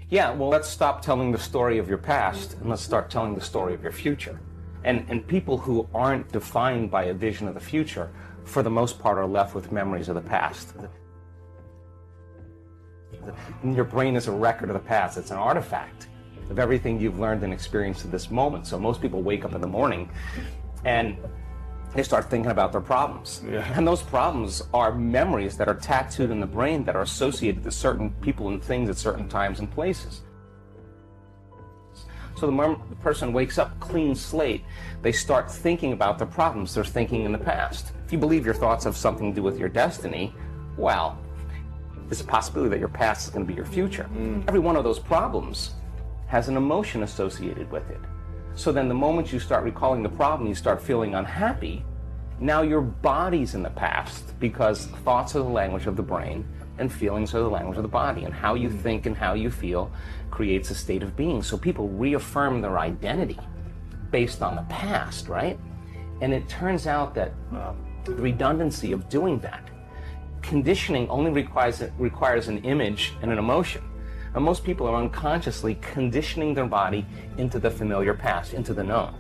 Yeah, well, let's stop telling the story of your past and let's start telling the story of your future. And people who aren't defined by a vision of the future, for the most part, are left with memories of the past. Your brain is a record of the past. It's an artifact of everything you've learned and experienced at this moment. So most people wake up in the morning and they start thinking about their problems. Yeah. And those problems are memories that are tattooed in the brain that are associated to certain people and things at certain times and places. So the person wakes up clean slate, they start thinking about their problems they're thinking in the past. If you believe your thoughts have something to do with your destiny, well, there's a possibility that your past is going to be your future. Every one of those problems has an emotion associated with it. So then the moment you start recalling the problem, you start feeling unhappy. Now your body's in the past, because thoughts are the language of the brain and feelings are the language of the body. And how you think and how you feel creates a state of being. So people reaffirm their identity based on the past, right? And it turns out that the redundancy of doing that, conditioning only requires an image and an emotion. And most people are unconsciously conditioning their body into the familiar past, into the known.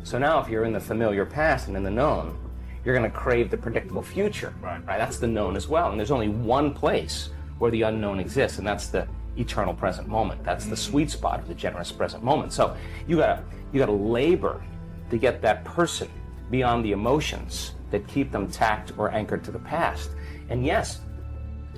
So now if you're in the familiar past and in the known, you're going to crave the predictable future, right? That's the known as well. And there's only one place where the unknown exists, and that's the eternal present moment. That's the sweet spot of the generous present moment. So you gotta labor to get that person beyond the emotions that keep them tacked or anchored to the past. And yes,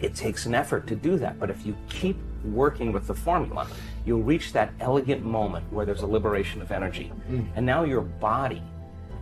it takes an effort to do that, but if you keep working with the formula, you'll reach that elegant moment where there's a liberation of energy. And now your body,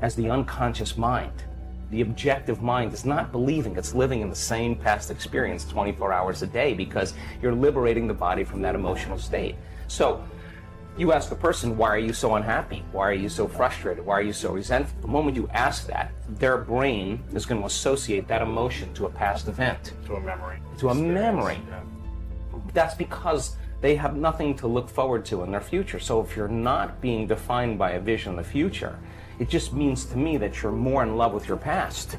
as the unconscious mind, the objective mind, is not believing it's living in the same past experience 24 hours a day, because you're liberating the body from that emotional state. So you ask the person, why are you so unhappy? Why are you so frustrated? Why are you so resentful? The moment you ask that, their brain is going to associate that emotion to a past event. To a memory. To a memory. Yeah. That's because they have nothing to look forward to in their future. So if you're not being defined by a vision of the future, it just means to me that you're more in love with your past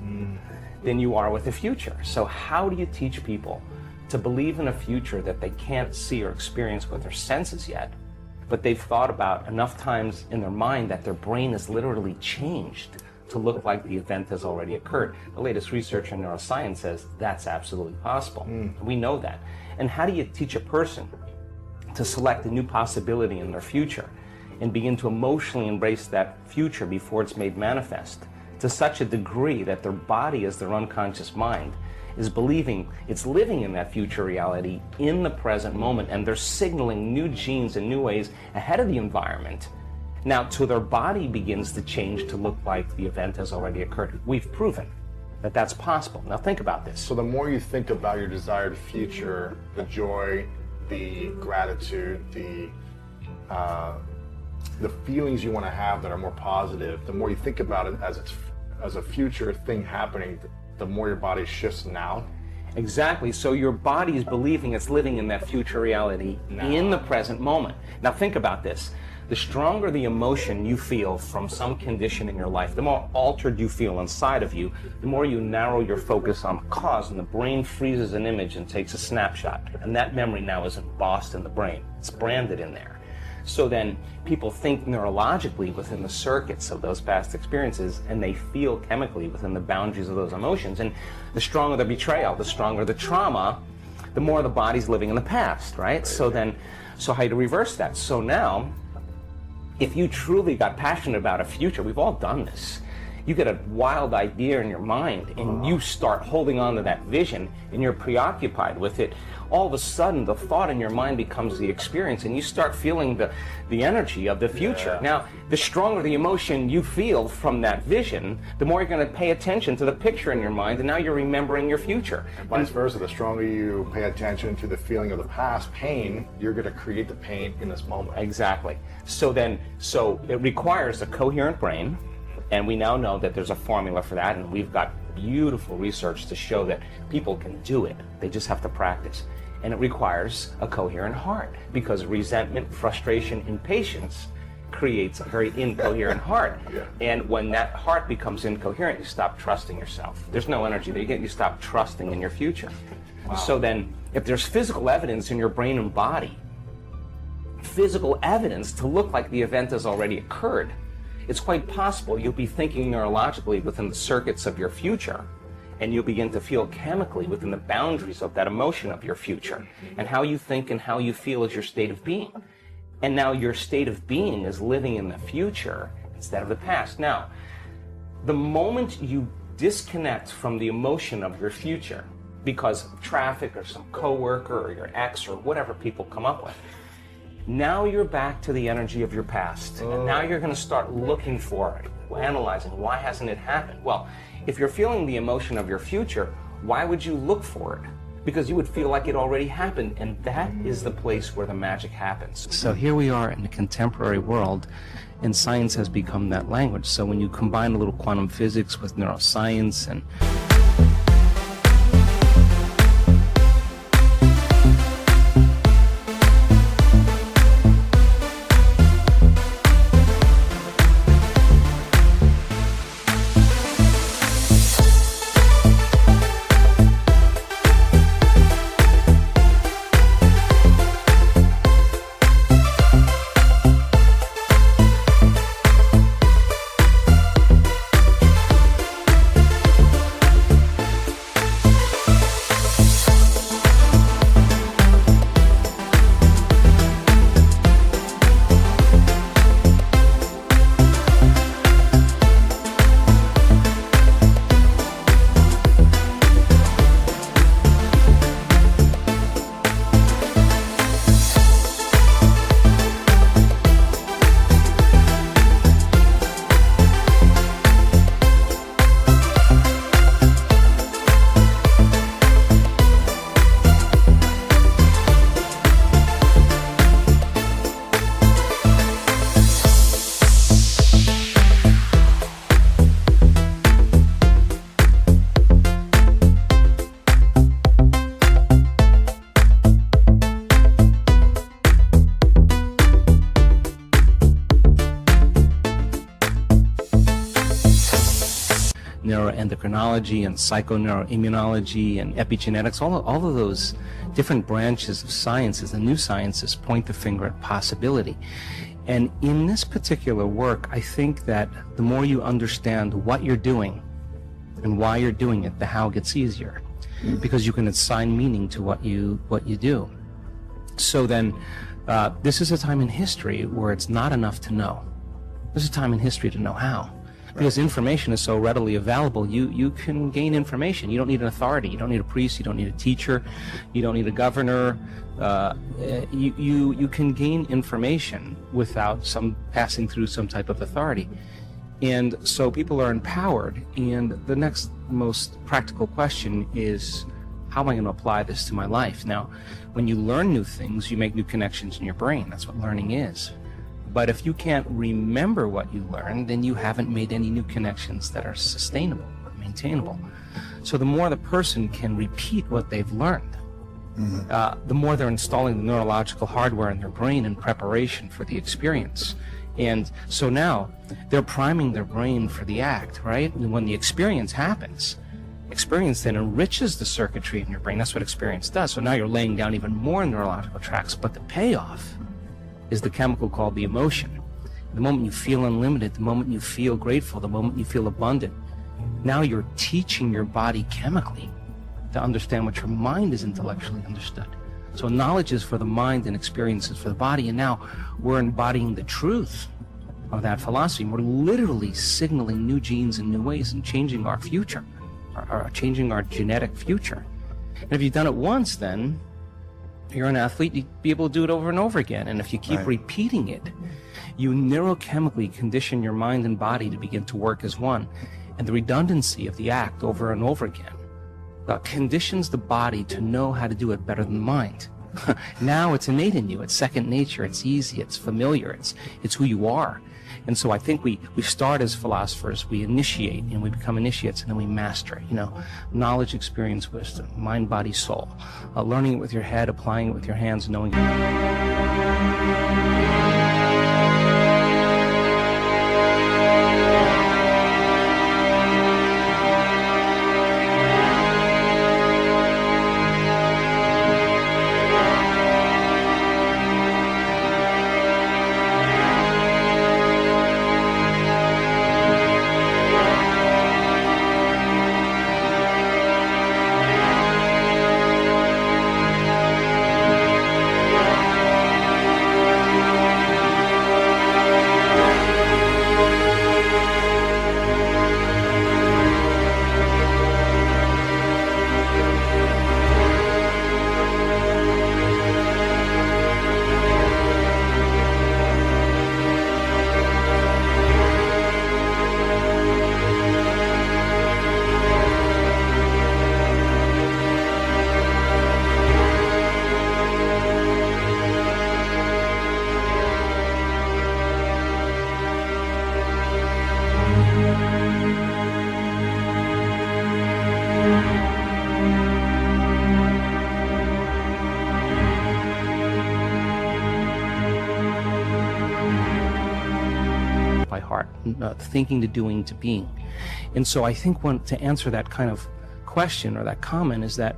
than you are with the future. So how do you teach people to believe in a future that they can't see or experience with their senses yet, but they've thought about enough times in their mind that their brain is literally changed to look like the event has already occurred? The latest research in neuroscience says that's absolutely possible. We know that. And how do you teach a person to select a new possibility in their future and begin to emotionally embrace that future before it's made manifest to such a degree that their body, as their unconscious mind, is believing it's living in that future reality in the present moment, and they're signaling new genes in new ways ahead of the environment. Now, till their body begins to change to look like the event has already occurred. We've proven that that's possible. Now think about this. So the more you think about your desired future, the joy, the gratitude, the feelings you want to have that are more positive, the more you think about it as a future thing happening, the more your body shifts now. Exactly. So your body is believing it's living in that future reality in the present moment. Now think about this. The stronger the emotion you feel from some condition in your life, the more altered you feel inside of you, the more you narrow your focus on the cause, and the brain freezes an image and takes a snapshot. And that memory now is embossed in the brain. It's branded in there. So then people think neurologically within the circuits of those past experiences, and they feel chemically within the boundaries of those emotions. And the stronger the betrayal, the stronger the trauma, the more the body's living in the past, right? So how to reverse that? So now, if you truly got passionate about a future, we've all done this. You get a wild idea in your mind and you start holding on to that vision and you're preoccupied with it. All of a sudden, the thought in your mind becomes the experience, and you start feeling the energy of the future. Yeah. Now, the stronger the emotion you feel from that vision, the more you're going to pay attention to the picture in your mind, and now you're remembering your future. And vice versa, the stronger you pay attention to the feeling of the past, pain, you're going to create the pain in this moment. Exactly. So it requires a coherent brain. And we now know that there's a formula for that, and we've got beautiful research to show that people can do it. They just have to practice. And it requires a coherent heart, because resentment, frustration, impatience creates a very incoherent heart. Yeah. And when that heart becomes incoherent, you stop trusting yourself. There's no energy there. You stop trusting in your future. Wow. So then, if there's physical evidence in your brain and body physical evidence to look like the event has already occurred. It's quite possible you'll be thinking neurologically within the circuits of your future, and you'll begin to feel chemically within the boundaries of that emotion of your future. And how you think and how you feel is your state of being. And now your state of being is living in the future instead of the past. Now, the moment you disconnect from the emotion of your future because of traffic or some coworker or your ex or whatever people come up with, now you're back to the energy of your past. And now you're going to start looking for it, analyzing why hasn't it happened. Well, if you're feeling the emotion of your future, why would you look for it? Because you would feel like it already happened, and that is the place where the magic happens. So here we are in the contemporary world, and science has become that language. So when you combine a little quantum physics with neuroscience and neuroendocrinology and psychoneuroimmunology and epigenetics, all of those different branches of sciences, the new sciences, point the finger at possibility. And in this particular work, I think that the more you understand what you're doing and why you're doing it, the how gets easier, because you can assign meaning to what you do. So then, this is a time in history where it's not enough to know. This is a time in history to know how. Because information is so readily available, you can gain information. You don't need an authority. You don't need a priest. You don't need a teacher. You don't need a governor. You can gain information without passing through some type of authority. And so people are empowered. And the next most practical question is, how am I going to apply this to my life? Now, when you learn new things, you make new connections in your brain. That's what learning is. But if you can't remember what you learned, then you haven't made any new connections that are sustainable or maintainable. So the more the person can repeat what they've learned, the more they're installing the neurological hardware in their brain in preparation for the experience. And so now they're priming their brain for the act, right? And when the experience happens, experience then enriches the circuitry in your brain. That's what experience does. So now you're laying down even more neurological tracks, but the payoff is the chemical called the emotion. The moment you feel unlimited, the moment you feel grateful, the moment you feel abundant, now you're teaching your body chemically to understand what your mind is intellectually understood. So knowledge is for the mind and experience is for the body, and now we're embodying the truth of that philosophy. We're literally signaling new genes in new ways and changing our future, or changing our genetic future. And if you've done it once, then you're an athlete, you'd be able to do it over and over again. And if you keep repeating it, you neurochemically condition your mind and body to begin to work as one. And the redundancy of the act over and over again conditions the body to know how to do it better than the mind. Now it's innate in you. It's second nature. It's easy. It's familiar. It's who you are. And so I think we start as philosophers, we initiate, and we become initiates, and then we master it. You know, knowledge, experience, wisdom, mind, body, soul. Learning it with your head, applying it with your hands, knowing it. heart, thinking to doing to being. And so I think to answer that kind of question or that comment is that,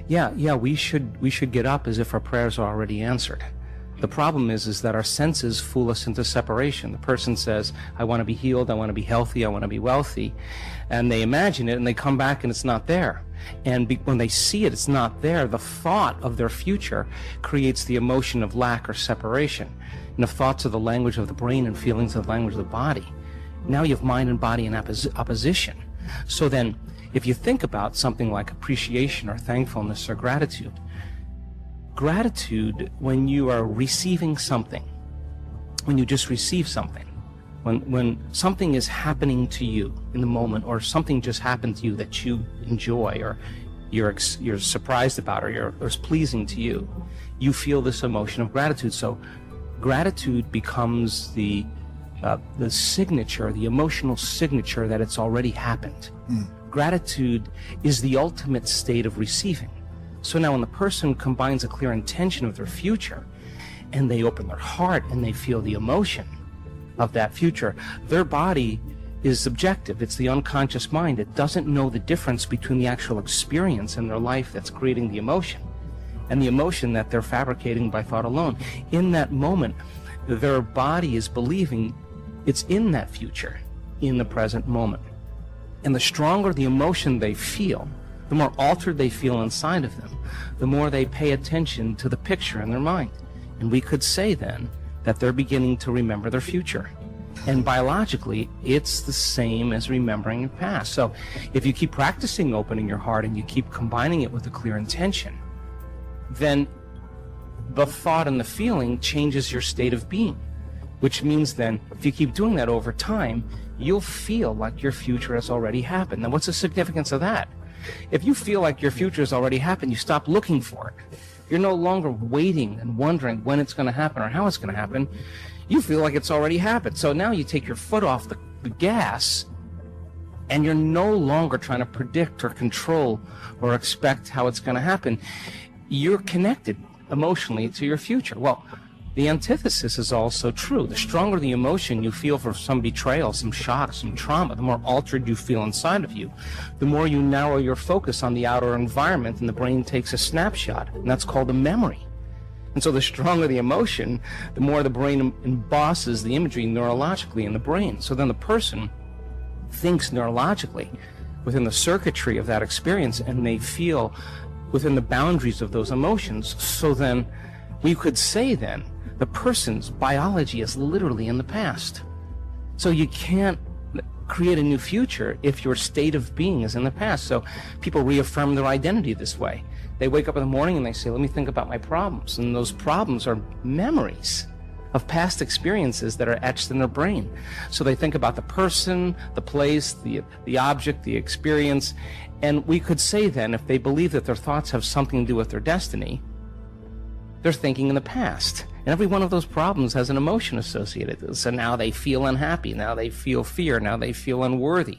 yeah, we should get up as if our prayers are already answered. The problem is that our senses fool us into separation. The person says, I want to be healed, I want to be healthy, I want to be wealthy. And they imagine it and they come back and it's not there. And when they see it, it's not there. The thought of their future creates the emotion of lack or separation. And if thoughts are the language of the brain and feelings are the language of the body, now you have mind and body in opposition. So then, if you think about something like appreciation or thankfulness or gratitude, when you are receiving something, when you just receive something, when something is happening to you in the moment, or something just happened to you that you enjoy, or you're surprised about, or is pleasing to you, you feel this emotion of gratitude. So gratitude becomes the signature, the emotional signature that it's already happened. Gratitude is the ultimate state of receiving. So now when the person combines a clear intention of their future, and they open their heart and they feel the emotion of that future, their body is subjective. It's the unconscious mind. It doesn't know the difference between the actual experience in their life that's creating the emotion and the emotion that they're fabricating by thought alone. In that moment, their body is believing it's in that future, in the present moment. And the stronger the emotion they feel, the more altered they feel inside of them, the more they pay attention to the picture in their mind. And we could say then that they're beginning to remember their future. And biologically, it's the same as remembering your past. So if you keep practicing opening your heart and you keep combining it with a clear intention, then the thought and the feeling changes your state of being, which means then if you keep doing that over time, you'll feel like your future has already happened. Now, what's the significance of that? If you feel like your future has already happened, you stop looking for it. You're no longer waiting and wondering when it's going to happen or how it's going to happen. You feel like it's already happened. So now you take your foot off the gas, and you're no longer trying to predict or control or expect how it's going to happen. You're connected emotionally to your future. Well, the antithesis is also true. The stronger the emotion you feel for some betrayal, some shock, some trauma, the more altered you feel inside of you, the more you narrow your focus on the outer environment, and the brain takes a snapshot, and that's called a memory. And so the stronger the emotion, the more the brain embosses the imagery neurologically in the brain. So then the person thinks neurologically within the circuitry of that experience, and they feel within the boundaries of those emotions. So then we could say then the person's biology is literally in the past. So you can't create a new future if your state of being is in the past. So people reaffirm their identity this way. They wake up in the morning and they say, let me think about my problems. And those problems are memories of past experiences that are etched in their brain. So they think about the person, the place, the object, the experience. And we could say then, if they believe that their thoughts have something to do with their destiny, they're thinking in the past. And every one of those problems has an emotion associated with it. So now they feel unhappy, now they feel fear, now they feel unworthy.